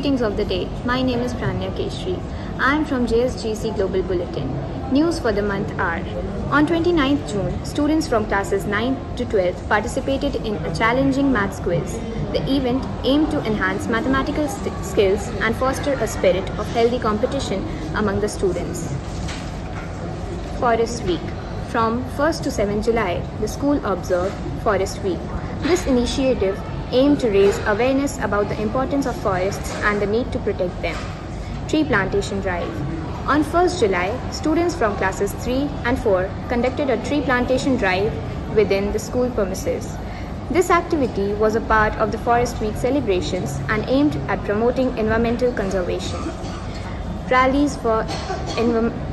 Greetings of the day. My name is Pranya Keshri. I am from JSGC Global Bulletin. News for the month are: on 29th June, students from classes 9 to 12 participated in a challenging maths quiz. The event aimed to enhance mathematical skills and foster a spirit of healthy competition among the students. Forest Week. From 1st to 7th July, the school observed Forest Week. This initiative aimed to raise awareness about the importance of forests and the need to protect them. Tree Plantation Drive. On 1st July, students from classes 3 and 4 conducted a tree plantation drive within the school premises. This activity was a part of the Forest Week celebrations and aimed at promoting environmental conservation. Rallies for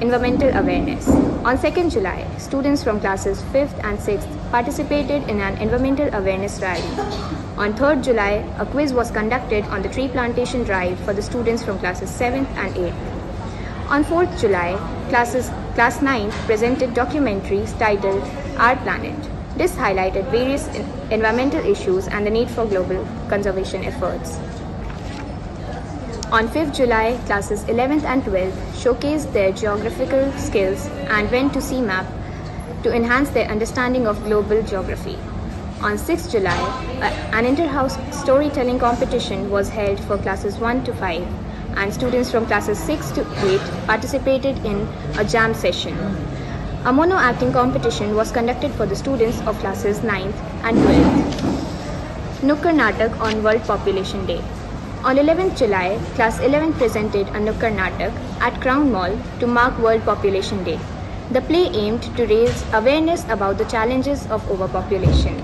environmental awareness. On 2nd July, students from classes 5th and 6th participated in an environmental awareness rally. On 3rd July, a quiz was conducted on the tree plantation drive for the students from classes 7th and 8th. On 4th July, class 9 presented documentaries titled Our Planet. This highlighted various environmental issues and the need for global conservation efforts. On 5th July, classes 11th and 12th showcased their geographical skills and went to CMAP to enhance their understanding of global geography. On 6th July, an inter-house storytelling competition was held for classes 1 to 5, and students from classes 6 to 8 participated in a jam session. A mono acting competition was conducted for the students of classes 9th and 12th. Nukkad Natak on World Population Day. On 11th July, class 11 presented a Nukkad Natak at Crown Mall to mark World Population Day. The play aimed to raise awareness about the challenges of overpopulation.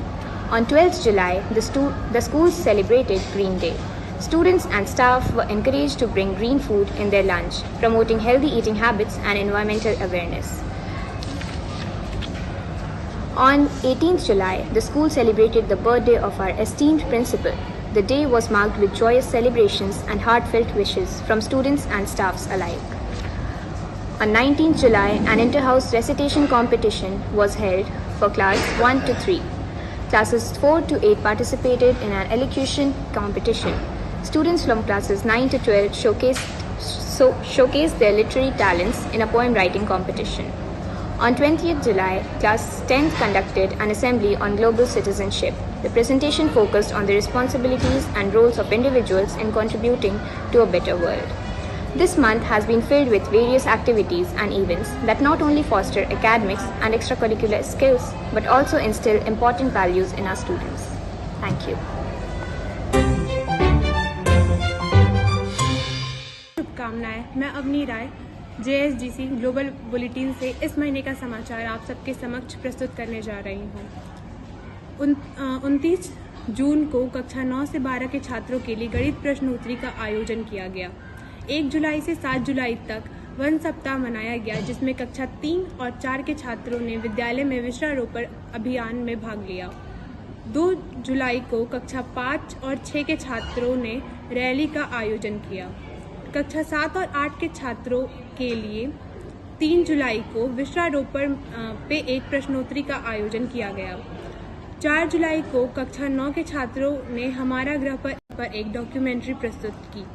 On 12th July, the schools celebrated Green Day. Students and staff were encouraged to bring green food in their lunch, promoting healthy eating habits and environmental awareness. On 18th July, the school celebrated the birthday of our esteemed principal. The day was marked with joyous celebrations and heartfelt wishes from students and staffs alike. On 19th July, an inter-house recitation competition was held for class 1 to 3. Classes 4 to 8 participated in an elocution competition. Students from classes 9 to 12 showcased their literary talents in a poem writing competition. On 20th July, class 10 conducted an assembly on global citizenship. The presentation focused on the responsibilities and roles of individuals in contributing to a better world. This month has been filled with various activities and events that not only foster academics and extracurricular skills, but also instill important values in our students. Thank you. शुभकामनाएं। मैं अवनी राय JSGC global bulletin से इस महीने का समाचार आप सबके समक्ष प्रस्तुत करने जा रही हूँ। 29 जून को कक्षा 9 से 12 के छात्रों के लिए गणित प्रश्नोत्तरी का आयोजन किया गया। 1 जुलाई से 7 जुलाई तक वन सप्ताह मनाया गया, जिसमें कक्षा 3 और 4 के छात्रों ने विद्यालय में वृक्षारोपण अभियान में भाग लिया। 2 जुलाई को कक्षा 5 और 6 के छात्रों ने रैली का आयोजन किया। कक्षा 7 और 8 के छात्रों के लिए 3 जुलाई को वृक्षारोपण पे एक प्रश्नोत्तरी का आयोजन किया गया। 4 जुलाई को कक्षा 9 के छात्रों ने हमारा ग्रह पर एक डॉक्यूमेंट्री प्रस्तुत की।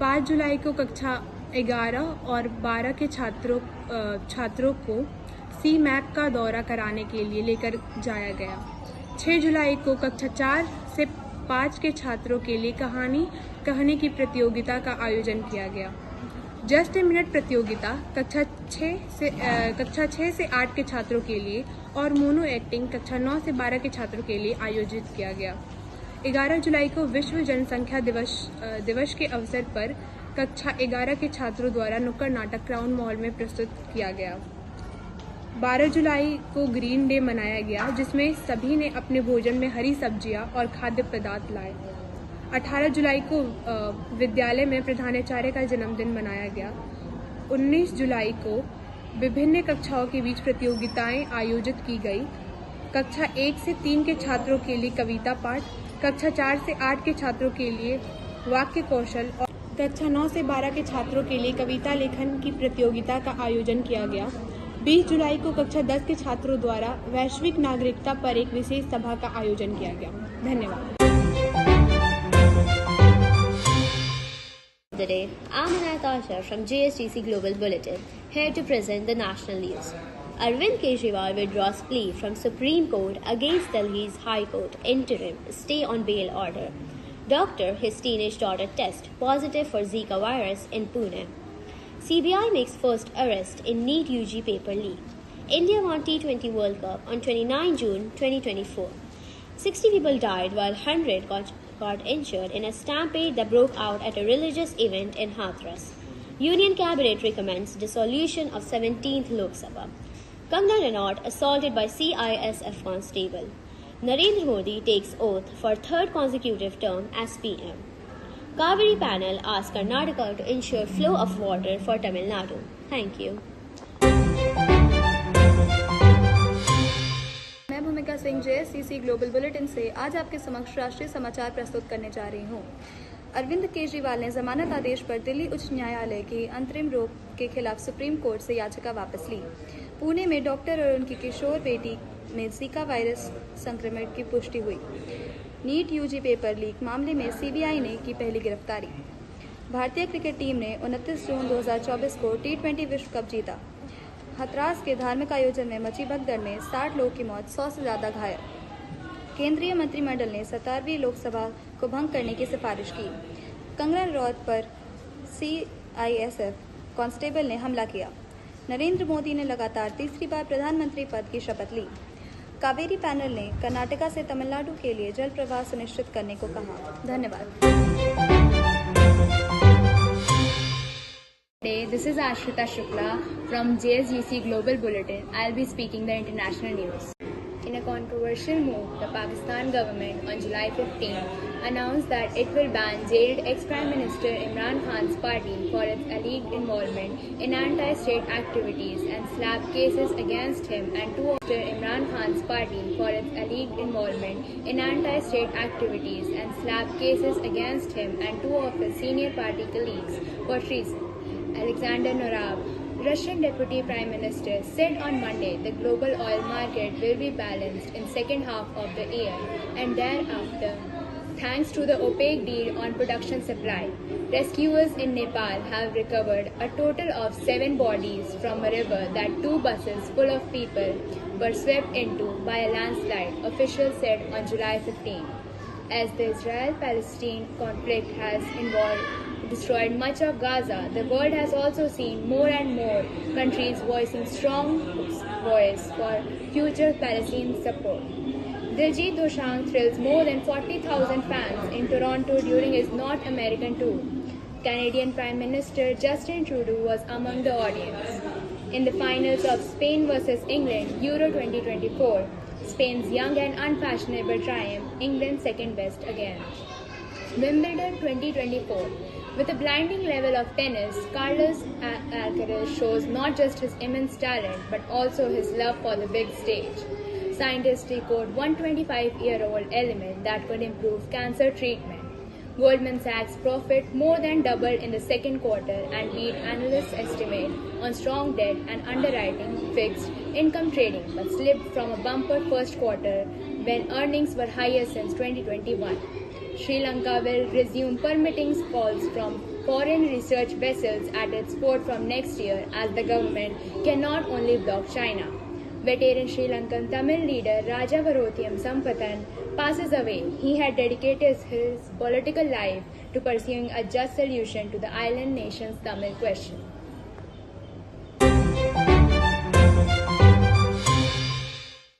5 जुलाई को कक्षा 11 और 12 के छात्रों को CMAP का दौरा कराने के लिए लेकर जाया गया। 6 जुलाई को कक्षा 4 से 5 के छात्रों के लिए कहानी कहने की प्रतियोगिता का आयोजन किया गया। जस्ट ए मिनट प्रतियोगिता कक्षा 6 से 8 के छात्रों के लिए और मोनो एक्टिंग कक्षा 9 से 12 के छात्रों के लिए आयोजित किया गया। 11 जुलाई को विश्व जनसंख्या दिवस के अवसर पर कक्षा 11 के छात्रों द्वारा नुक्कड़ नाटक क्राउन मॉल में प्रस्तुत किया गया। 12 जुलाई को ग्रीन डे मनाया गया, जिसमें सभी ने अपने भोजन में हरी सब्जियां और खाद्य पदार्थ लाए। 18 जुलाई को विद्यालय में प्रधानाचार्य का जन्मदिन मनाया गया। 19 जुलाई को विभिन्न कक्षाओं के बीच प्रतियोगिताएं आयोजित की गई। कक्षा 1 से 3 के छात्रों के लिए कविता पाठ, कक्षा 4 से 8 के छात्रों के लिए वाक्य कौशल और कक्षा 9 से 12 के छात्रों के लिए कविता लेखन की प्रतियोगिता का आयोजन किया गया। 20 जुलाई को कक्षा 10 के छात्रों द्वारा वैश्विक नागरिकता पर एक विशेष सभा का आयोजन किया गया। धन्यवाद। Today, I'm Anayat Asha from JSGC Global Bulletin, here to present the national news. Arvind Kejriwal withdraws plea from Supreme Court against Delhi's High Court interim stay on bail order. Doctor, his teenage daughter test positive for Zika virus in Pune. CBI makes first arrest in NEET UG paper leak. India won T20 World Cup on 29 June 2024. 60 people died while 100 got injured in a stampede that broke out at a religious event in Hathras. Union Cabinet recommends dissolution of 17th Lok Sabha. Kangana Ranaut assaulted by CISF constable. Narendra Modi takes oath for third consecutive term as PM. Kaveri panel asks Karnataka to ensure flow of water for Tamil Nadu. Thank you. मैं भूमिका Singh JSGC global bulletin से आज आपके समक्ष राष्ट्रीय समाचार प्रस्तुत करने जा रही हूँ। अरविंद केजरीवाल ने जमानत आदेश पर दिल्ली उच्च न्यायालय की अंतरिम रोक के खिलाफ सुप्रीम कोर्ट से याचिका वापस ली। पुणे में डॉक्टर और उनकी किशोर बेटी में जीका वायरस संक्रमण की पुष्टि हुई। नीट यूजी पेपर लीक मामले में CBI ने की पहली गिरफ्तारी। भारतीय क्रिकेट टीम ने 29 जून 2024 को T20 विश्व कप जीता। हथरास के धार्मिक आयोजन में मची भगदड़ में 60 लोगों की मौत, 100 से ज्यादा घायल। केंद्रीय मंत्रिमंडल ने 17वीं लोकसभा को भंग करने की सिफारिश की। कंगना रनौत पर CISF कांस्टेबल ने हमला किया। नरेंद्र मोदी ने लगातार तीसरी बार प्रधानमंत्री पद की शपथ ली। कावेरी पैनल ने कर्नाटका से तमिलनाडु के लिए जल प्रवाह सुनिश्चित करने को कहा। धन्यवाद। This is Ashrita Shukla from JSGC Global Bulletin. I'll be speaking the international news. In a controversial move, the Pakistan government on July 15 announced that it will ban jailed ex-Prime Minister Imran Khan's party for its alleged involvement in anti-state activities and slapped cases against him and two of Imran Khan's party for its alleged involvement in anti-state activities and slapped cases against him and two of his senior party colleagues for treason. Alexander Norab, Russian Deputy Prime Minister, said on Monday the global oil market will be balanced in second half of the year and thereafter, thanks to the OPEC deal on production supply. Rescuers in Nepal have recovered a total of 7 bodies from a river that 2 buses full of people were swept into by a landslide, officials said on July 15. As the Israel-Palestine conflict has destroyed much of Gaza, the world has also seen more and more countries voicing strong voice for future Palestine support. Diljit Dosanjh thrills more than 40,000 fans in Toronto during his North American tour. Canadian Prime Minister Justin Trudeau was among the audience. In the finals of Spain vs England Euro 2024, Spain's young and unfashionable triumph, England's second best again. Wimbledon 2024. With a blinding level of tennis, Carlos Alcaraz shows not just his immense talent but also his love for the big stage. Scientists decode 125-year-old element that could improve cancer treatment. Goldman Sachs' profit more than doubled in the second quarter and beat analysts' estimate on strong debt and underwriting fixed income trading, but slipped from a bumper first quarter when earnings were highest since 2021. Sri Lanka will resume permitting calls from foreign research vessels at its port from next year as the government cannot only block China. Veteran Sri Lankan Tamil leader Rajavarotham Sampathan passes away. He had dedicated his political life to pursuing a just solution to the island nation's Tamil question.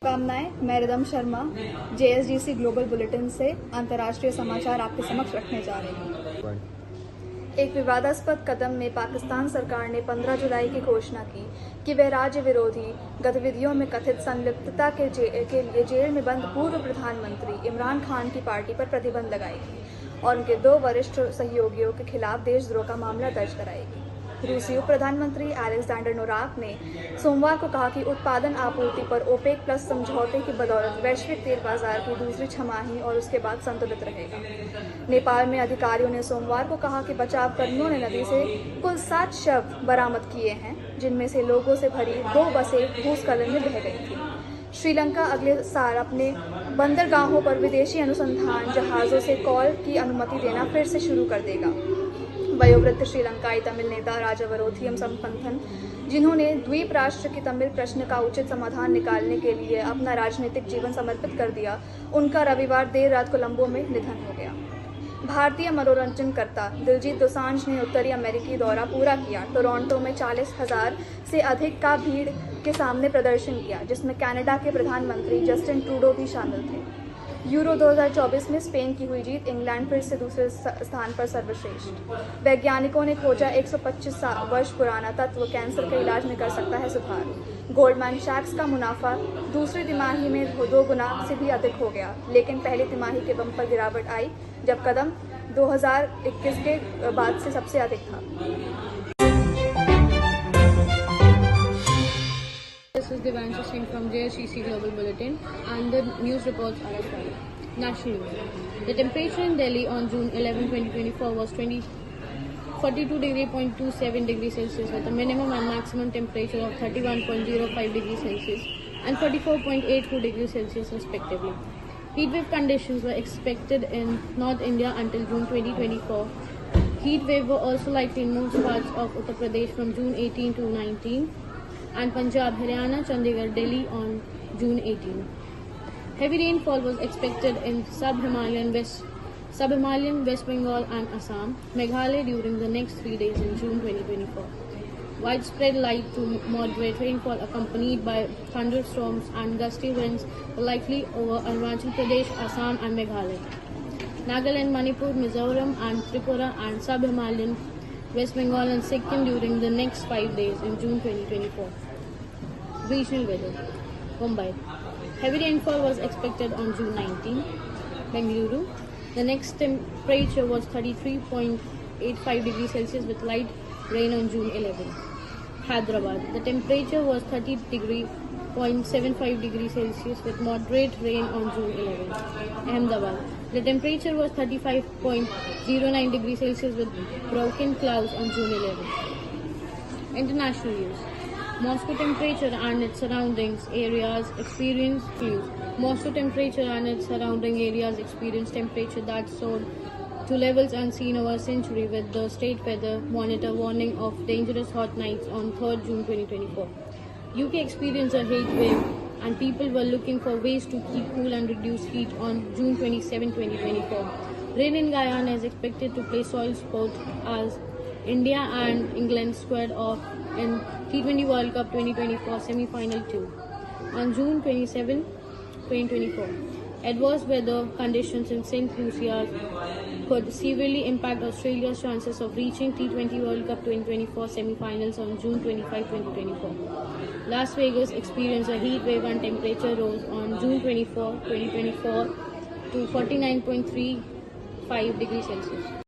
शुभकामनाएं। मैं rhythm Sharma JSGC global bulletin से अंतर्राष्ट्रीय समाचार आपके समक्ष रखने जा रही हूँ। एक विवादास्पद कदम में पाकिस्तान सरकार ने 15 जुलाई की घोषणा की कि वह राज्य विरोधी गतिविधियों में कथित संलिप्तता के लिए जेल में बंद पूर्व प्रधानमंत्री इमरान खान की पार्टी पर प्रतिबंध लगाएगी और उनके 2 वरिष्ठ सहयोगियों के खिलाफ देशद्रोह का मामला दर्ज कराएगी। रूसी उप प्रधानमंत्री अलेक्जेंडर नोराक ने सोमवार को कहा कि उत्पादन आपूर्ति पर ओपेक प्लस समझौते की बदौलत वैश्विक तेल बाजार की दूसरी छमाही और उसके बाद संतुलित रहेगा। नेपाल में अधिकारियों ने सोमवार को कहा कि बचाव कर्मियों ने नदी से कुल 7 शव बरामद किए हैं, जिनमें से लोगों से भरी 2 बसें भूस्खलन में बह गई थी। श्रीलंका अगले साल अपने बंदरगाहों पर विदेशी अनुसंधान जहाज़ों से कॉल की अनुमति देना फिर से शुरू कर देगा। वयोवृद्ध श्रीलंकाई तमिल नेता राजावरोथियम संपंथन, जिन्होंने द्वीप राष्ट्र के तमिल प्रश्न का उचित समाधान निकालने के लिए अपना राजनीतिक जीवन समर्पित कर दिया, उनका रविवार देर रात कोलंबो में निधन हो गया। भारतीय मनोरंजनकर्ता दिलजीत दोसांझ ने उत्तरी अमेरिकी दौरा पूरा किया। टोरंटो में 40,000 से अधिक का भीड़ के सामने प्रदर्शन किया, जिसमें कनाडा के प्रधानमंत्री जस्टिन ट्रूडो भी शामिल थे। यूरो 2024 में स्पेन की हुई जीत, इंग्लैंड फिर से दूसरे स्थान पर सर्वश्रेष्ठ। वैज्ञानिकों ने खोजा 125 वर्ष पुराना तत्व कैंसर के इलाज में कर सकता है सुधार। गोल्डमैन सैक्स का मुनाफा दूसरी तिमाही में 2 गुना से भी अधिक हो गया, लेकिन पहली तिमाही के बम्पर गिरावट आई, जब कदम 2021 के बाद से सबसे अधिक था। This is Devanshu Singh from JSCC Global Bulletin, and the news reports are as follows. National news. The temperature in Delhi on June 11, 2024 was 42.27 degrees Celsius with a minimum and maximum temperature of 31.05 degrees Celsius and 44.82 degrees Celsius respectively. Heatwave conditions were expected in North India until June 2024. Heatwave were also likely in most parts of Uttar Pradesh from June 18 to 19 and Punjab, Haryana, Chandigarh, Delhi on June 18. Heavy rainfall was expected in sub-Himalayan West Bengal and Assam, Meghalaya during the next 3 days in June 2024. Widespread light to moderate rainfall accompanied by thunderstorms and gusty winds were likely over Arunachal Pradesh, Assam and Meghalaya. Nagaland, Manipur, Mizoram and Tripura and sub-Himalayan West Bengal and Sikkim during the next 5 days in June 2024. Regional weather. Mumbai. Heavy rainfall was expected on June 19. Bengaluru. The next temperature was 33.85 degrees Celsius with light rain on June 11. Hyderabad. The temperature was 30.75 degrees Celsius with moderate rain on June 11. Ahmedabad. The temperature was 35.09 degrees Celsius with broken clouds on June 11. International news. Moscow temperature and its surrounding areas experienced Moscow temperature and its surrounding areas experienced temperature that soared to levels unseen over a century, with the state weather monitor warning of dangerous hot nights on 3rd June 2024. UK experienced a heat wave and people were looking for ways to keep cool and reduce heat on June 27, 2024. Rain in Guyana is expected to play soil sport as India and England squared off in T20 World Cup 2024 semi-final 2 on June 27, 2024. Adverse weather conditions in St. Lucia could severely impact Australia's chances of reaching T20 World Cup 2024 semi-finals on June 25, 2024. Las Vegas experienced a heat wave and temperature rose on June 24, 2024 to 49.35 degrees Celsius.